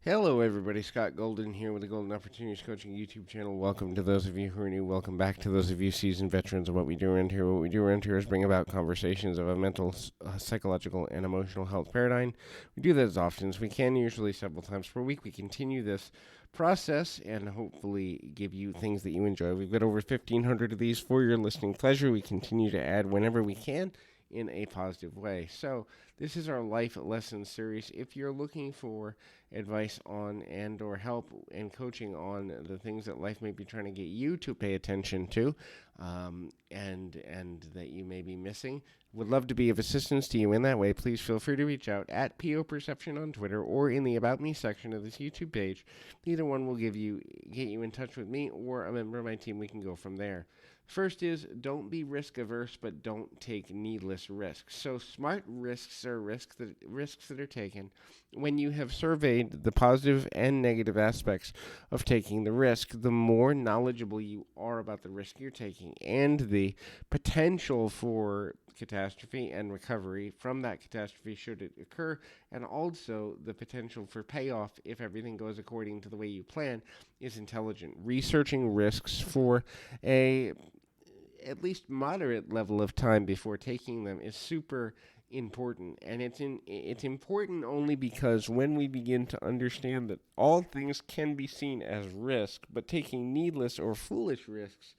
Hello, everybody. Scott Golden here with the Golden Opportunities Coaching YouTube channel. Welcome to those of you who are new. Welcome back to those of you seasoned veterans of what we do around here. What we do around here is bring about conversations of a mental, psychological, and emotional health paradigm. We do that as often as we can, usually several times per week. We continue this process and hopefully give you things that you enjoy. We've got over 1,500 of these for your listening pleasure. We continue to add whenever we can in a positive way. So, this is our life lesson series. If you're looking for advice on and or help and coaching on the things that life may be trying to get you to pay attention to, and that you may be missing, would love to be of assistance to you in that way. Please feel free to reach out at PO Perception on Twitter or in the About Me section of this YouTube page. Either one will get you in touch with me or a member of my team. We can go from there. First is don't be risk averse, but don't take needless risks. So smart risks are risks that are taken when you have surveyed the positive and negative aspects of taking the risk. The more knowledgeable you are about the risk you're taking and the potential for catastrophe and recovery from that catastrophe should it occur, and also the potential for payoff if everything goes according to the way you plan, is intelligent. Researching risks for a at least moderate level of time before taking them is super important, and it's important only because when we begin to understand that all things can be seen as risk, but taking needless or foolish risks,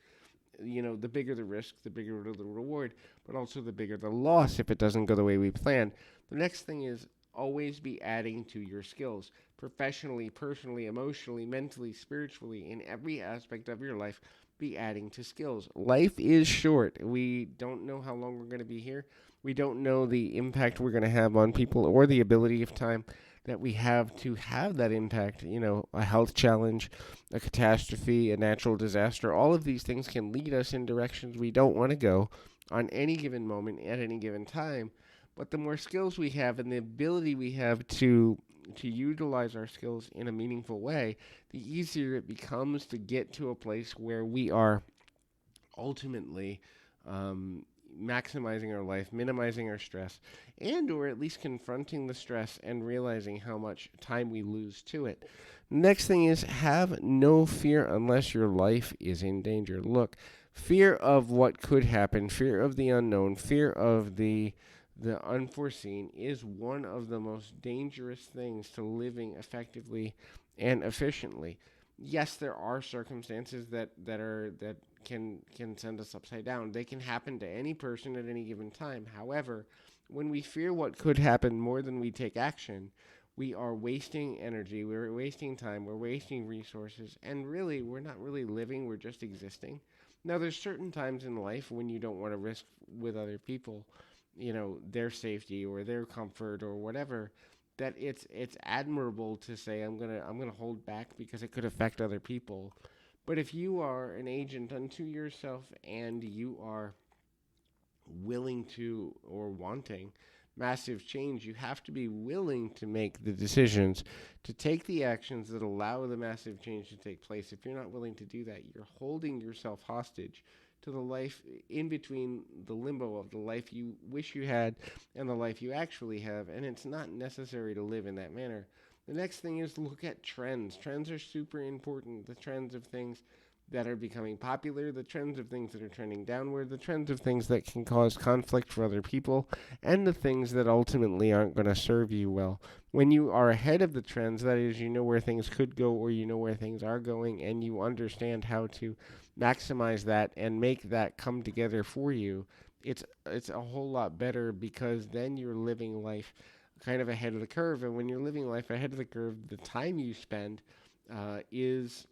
the bigger the risk, the bigger the reward, but also the bigger the loss if it doesn't go the way we plan. The next thing is always be adding to your skills professionally, personally, emotionally, mentally, spiritually, in every aspect of your life. Be adding to skills. Life is short. We don't know how long we're going to be here. We don't know the impact we're going to have on people or the ability of time that we have to have that impact. A health challenge, a catastrophe, a natural disaster, all of these things can lead us in directions we don't want to go on any given moment at any given time. But the more skills we have and the ability we have to utilize our skills in a meaningful way, the easier it becomes to get to a place where we are ultimately um, maximizing our life, minimizing our stress, and or at least confronting the stress and realizing how much time we lose to it. Next thing is have no fear unless your life is in danger. Look, fear of what could happen, fear of the unknown, fear of the unforeseen is one of the most dangerous things to living effectively and efficiently. Yes, there are circumstances that can send us upside down. They can happen to any person at any given time. However, when we fear what could happen more than we take action, we are wasting energy, we're wasting time, we're wasting resources, and really, we're not really living, we're just existing. Now, there's certain times in life when you don't want to risk with other people, their safety or their comfort or whatever, that it's admirable to say I'm gonna hold back because it could affect other people. But if you are an agent unto yourself and you are willing to or wanting massive change, you have to be willing to make the decisions, to take the actions that allow the massive change to take place. If you're not willing to do that, you're holding yourself hostage to the life in between, the limbo of the life you wish you had and the life you actually have, and it's not necessary to live in that manner. The next thing is look at trends. Trends are super important. The trends of things that are becoming popular, the trends of things that are trending downward, the trends of things that can cause conflict for other people, and the things that ultimately aren't going to serve you well. When you are ahead of the trends, that is, you know where things could go or you know where things are going, and you understand how to maximize that and make that come together for you, it's a whole lot better because then you're living life kind of ahead of the curve. And when you're living life ahead of the curve, the time you spend is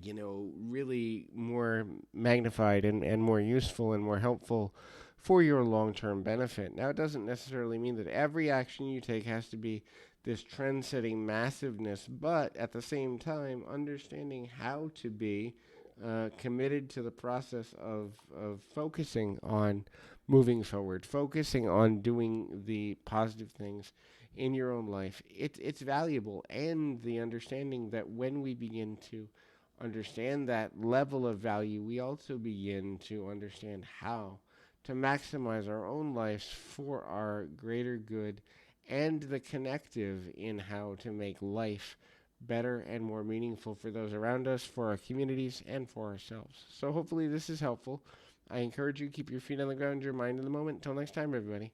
really more magnified and more useful and more helpful for your long term benefit. Now, it doesn't necessarily mean that every action you take has to be this trend setting massiveness, but at the same time, understanding how to be committed to the process of focusing on moving forward, focusing on doing the positive things in your own life. It's valuable, and the understanding that when we begin to understand that level of value, we also begin to understand how to maximize our own lives for our greater good and the connective in how to make life better and more meaningful for those around us, for our communities, and for ourselves. So hopefully this is helpful. I encourage you to keep your feet on the ground, your mind in the moment. Until next time, everybody.